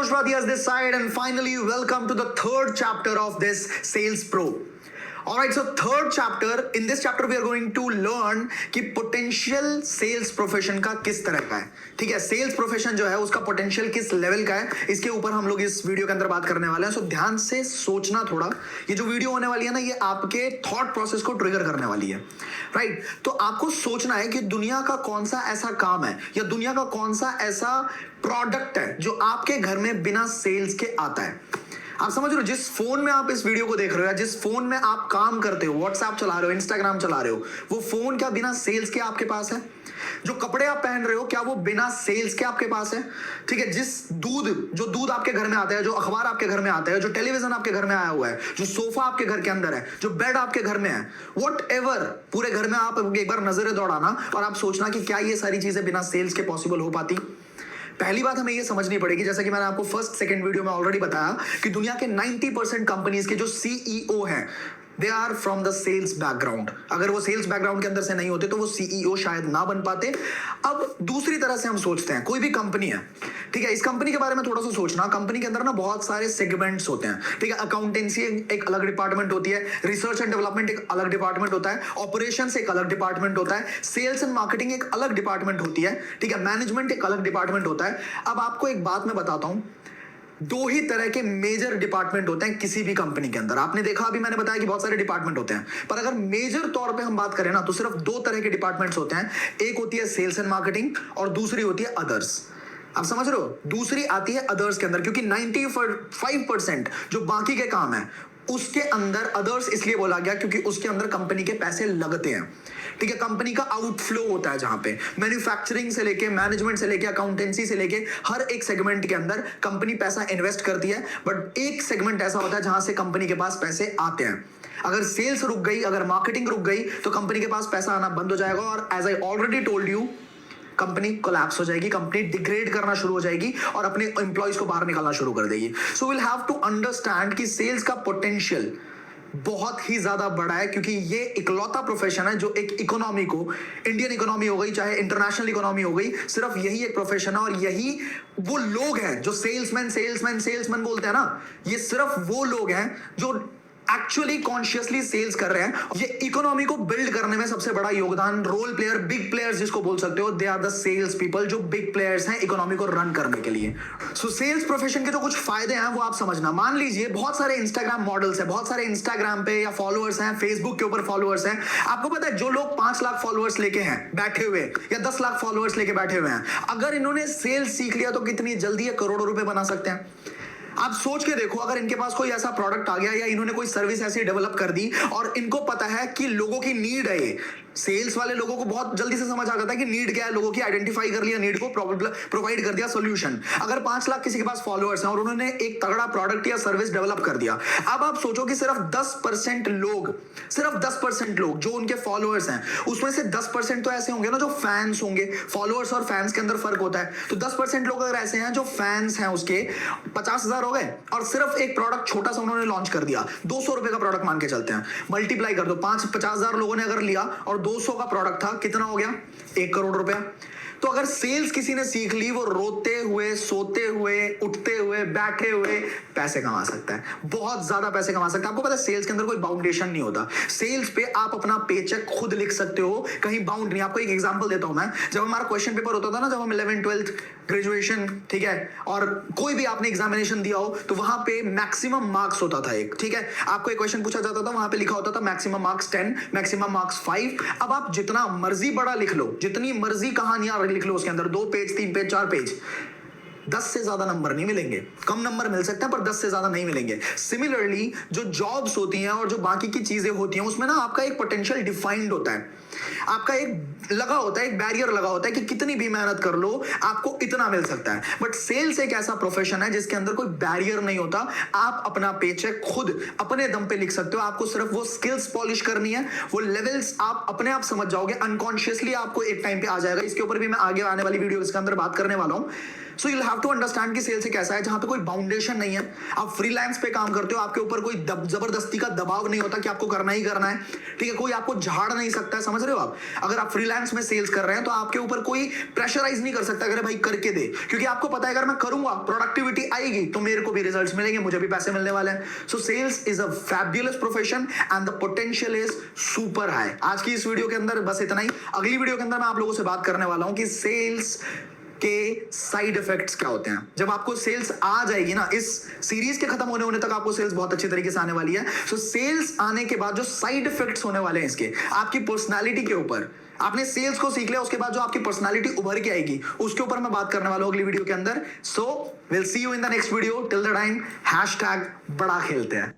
Manoj Vadiyas this side, and finally, welcome to the third chapter of this Sales Pro. Alright, so third chapter. In this chapter, we are going to learn कि potential sales profession का किस तरह का है. ठीक है, sales profession जो है उसका potential किस level का है, इसके ऊपर हम लोग इस वीडियो के अंदर बात करने वाले हैं. सो ध्यान से सोचना थोड़ा. ये जो वीडियो होने वाली है ना, ये आपके थॉट प्रोसेस को ट्रिगर करने वाली है. राइट, तो आपको सोचना है कि दुनिया का कौन सा ऐसा काम है या दुनिया का कौन सा ऐसा प्रोडक्ट है जो आपके घर में बिना सेल्स के आता है. आप समझ रहे हो, जिस फोन में आप इस वीडियो को देख रहे हो या जिस फोन में आप काम करते हो, व्हाट्सएप चला रहे हो, इंस्टाग्राम चला रहे हो, वो फोन क्या बिना सेल्स के आपके पास है? जो कपड़े आप पहन रहे हो क्या वो बिना सेल्स के आपके पास है? ठीक है, जो दूध आपके घर में आता है, जो अखबार आपके घर में आता है, जो टेलीविजन आपके घर में आया हुआ है, जो सोफा आपके घर के अंदर है, जो बेड आपके घर में है, व्हाटएवर, पूरे घर में आप एक बार नजरें दौड़ाना और आप सोचना कि क्या ये सारी चीजें बिना सेल्स के पॉसिबल हो पाती. पहली बात हमें ये समझनी पड़ेगी, जैसा कि मैंने आपको फर्स्ट सेकंड वीडियो में ऑलरेडी बताया, कि दुनिया के 90% कंपनीज के जो सीईओ हैं, they are from the sales background. अगर वो सेल्स बैकग्राउंड के अंदर से नहीं होते तो वो सीईओ शायद ना बन पाते. अब दूसरी तरह से हम सोचते हैं, कोई भी कंपनी है, ठीक है, इस कंपनी के बारे में थोड़ा सा सोचना. कंपनी के अंदर ना बहुत सारे सेगमेंट्स होते हैं. ठीक है, अकाउंटेंसी एक अलग डिपार्टमेंट होती है, रिसर्च एंड डेवलपमेंट एक अलग डिपार्टमेंट होता है, ऑपरेशंस एक अलग डिपार्टमेंट होता है, सेल्स एंड मार्केटिंग एक अलग डिपार्टमेंट होती है. ठीक है, मैनेजमेंट एक अलग डिपार्टमेंट होता है. अब आपको एक बात मैं बताता हूं, दो ही तरह के मेजर डिपार्टमेंट होते हैं किसी भी कंपनी के अंदर. आपने देखा, अभी मैंने बताया कि बहुत सारे डिपार्टमेंट होते हैं, पर अगर मेजर तौर पे हम बात करें ना, तो सिर्फ दो तरह के डिपार्टमेंट्स होते हैं. एक होती है सेल्स एंड मार्केटिंग और दूसरी होती है अदर्स. आप समझ रहे हो, दूसरी आती है अदर्स के अंदर, क्योंकि 95% जो बाकी के काम है उसके अंदर अदर्स इसलिए बोला गया क्योंकि उसके अंदर कंपनी के पैसे लगते हैं. ठीक है, कंपनी का आउटफ्लो होता है, जहां पे मैन्युफैक्चरिंग से लेके, मैनेजमेंट से लेके, अकाउंटेंसी से लेके हर एक सेगमेंट के अंदर कंपनी पैसा इन्वेस्ट करती है. बट एक सेगमेंट ऐसा होता है जहां से कंपनी के पास पैसे आते हैं. अगर सेल्स रुक गई, अगर मार्केटिंग रुक गई, तो कंपनी के पास पैसा आना बंद हो जाएगा और as I already told you, company collapse हो जाएगी, कंपनी डिग्रेड करना शुरू हो जाएगी और अपने एम्प्लॉइज को बाहर निकालना शुरू कर देगी. So will have to understand कि सेल्स का पोटेंशियल बहुत ही ज्यादा बड़ा है, क्योंकि ये इकलौता प्रोफेशन है जो एक इकोनॉमी को, इंडियन इकोनॉमी हो गई चाहे इंटरनेशनल इकोनॉमी हो गई, सिर्फ यही एक प्रोफेशन है. और यही वो लोग हैं जो सेल्समैन बोलते हैं ना, ये सिर्फ वो लोग हैं जो एक्चुअली कॉन्शियसली सेल्स कर रहे हैं. ये इकोनॉमी को बिल्ड करने में सबसे बड़ा योगदान, रोल प्लेयर, बिग प्लेयर्स जिसको बोल सकते हो, they are the sales people, जो बिग प्लेयर्स हैं इकोनॉमी को रन करने के लिए. सो सेल्स प्रोफेशन के जो कुछ फायदे हैं वो आप समझना. मान लीजिए बहुत सारे इंस्टाग्राम मॉडल्स हैं, बहुत सारे इंस्टाग्राम पे या फॉलोअर्स हैं, फेसबुक के ऊपर फॉलोअर्स हैं. आपको पता है, जो लोग 5 लाख फॉलोअर्स लेके हैं बैठे हुए या 10 लाख फॉलोअर्स लेके बैठे हुए हैं, अगर इन्होंने सेल्स सीख लिया तो कितनी जल्दी ये करोड़ों रुपए बना सकते हैं. आप सोच के देखो, अगर इनके पास कोई ऐसा प्रोडक्ट आ गया या इन्होंने कोई सर्विस ऐसी डेवलप कर दी और इनको पता है कि लोगों की नीड है, ये सेल्स वाले लोगों को बहुत जल्दी से समझ आ जाता है कि नीड क्या है, लोगों की आइडेंटिफाई कर लिया, नीड को प्रोवाइड कर दिया सोल्यूशन. अगर 5 लाख किसी के पास फॉलोअर्स हैं और उन्होंने एक तगड़ा प्रोडक्ट या सर्विस डेवलप कर दिया, अब आप सोचो कि सिर्फ 10% लोग जो उनके फॉलोअर्स हैं, उसमें से 10% तो ऐसे होंगे ना जो फैंस होंगे. फॉलोअर्स और फैंस के अंदर फर्क होता है. तो 10% लोग अगर ऐसे हैं जो फैंस हैं, उसके 50,000 हो गए, और सिर्फ एक प्रोडक्ट छोटा सा उन्होंने लॉन्च कर दिया, 200 रुपए का प्रोडक्ट मान के चलते हैं, मल्टीप्लाई कर दो, 50,000 लोगों ने अगर लिया और 200 का प्रोडक्ट था, कितना हो गया? 1 करोड़ रुपया. तो अगर सेल्स किसी ने सीख ली, वो रोते हुए, सोते हुए, उठते हुए, बैठे हुए पैसे कमा सकता है, बहुत ज्यादा पैसे कमा सकता है. आपको पता है सेल्स के अंदर कोई बाउंडेशन नहीं होता. सेल्स पे आप अपना पेचेक खुद लिख सकते हो, कहीं बाउंड नहीं. आपको एक एग्जांपल देता हूं मैं. जब हमारा क्वेश्चन पेपर होता था ना, जब हम 11th 12th ग्रेजुएशन, ठीक है, और कोई भी आपने एग्जामिनेशन दिया हो, तो वहां पे मैक्सिमम मार्क्स होता था एक. ठीक है, आपको एक क्वेश्चन पूछा जाता था, वहां पे लिखा होता था मैक्सिमम मार्क्स 10, मैक्सिमम मार्क्स 5. अब आप जितना मर्जी बड़ा लिख लो, जितनी मर्जी कहानियां लिख लो उसके अंदर, 2 पेज, 3 पेज, 4 पेज, 10 से ज्यादा नंबर नहीं मिलेंगे. कम नंबर मिल सकते हैं पर 10 से ज्यादा नहीं मिलेंगे. सिमिलरली जो जॉब्स होती हैं और जो बाकी की चीजें होती हैं, उसमें ना आपका एक पोटेंशियल डिफाइंड होता है, आपका एक लगा होता है, एक बैरियर लगा होता है कि कितनी भी मेहनत कर लो आपको इतना मिल सकता है. बट सेल्स एक ऐसा प्रोफेशन है जिसके अंदर कोई बैरियर नहीं होता. आप अपना पेचेक खुद अपने दम पे लिख सकते हो. आपको सिर्फ वो स्किल्स पॉलिश करनी है, वो लेवल्स आप अपने आप समझ जाओगे, अनकॉन्शियसली आपको एक टाइम पे आ जाएगा. इसके ऊपर भी मैं आगे आने वाली वीडियो के अंदर बात करने वाला हूं. So you have to understand कि सेल्स एक ऐसा है जहां पे कोई बाउंडेशन नहीं है। आप फ्रीलांस पे काम करते हो, आपके ऊपर कोई जबरदस्ती का दबाव नहीं होता कि आपको करना ही करना है, ठीक है। कोई आपको झाड़ नहीं सकता है, समझ रहे हो आप। अगर आप फ्रीलांस में सेल्स कर रहे हैं तो आपके ऊपर कोई प्रेशराइज नहीं कर सकता, अगर भाई करके दे, क्योंकि आपको पता है अगर मैं करूंगा प्रोडक्टिविटी आएगी तो मेरे को भी रिजल्ट्स मिलेंगे, मुझे भी पैसे मिलने वाले हैं। So sales is a fabulous profession and the potential is super high. आज की इस वीडियो के अंदर बस इतना ही। अगली वीडियो के अंदर मैं आप लोगों से बात करने वाला हूं कि सेल्स के साइड इफेक्ट्स क्या होते हैं। जब आपको सेल्स आ जाएगी ना, इस सीरीज के खत्म होने तक आपको सेल्स बहुत अच्छी तरीके से आने वाली है। सो सेल्स आने के बाद जो साइड इफेक्ट्स होने वाले हैं इसके, आपकी पर्सनालिटी के ऊपर, आपने सेल्स को सीख लिया उसके बाद जो आपकी पर्सनालिटी उभर के आएगी उसके ऊपर मैं बात करने वाला हूं अगली वीडियो के अंदर। So will see you in the next video. Till the time #बड़ा खेलते हैं।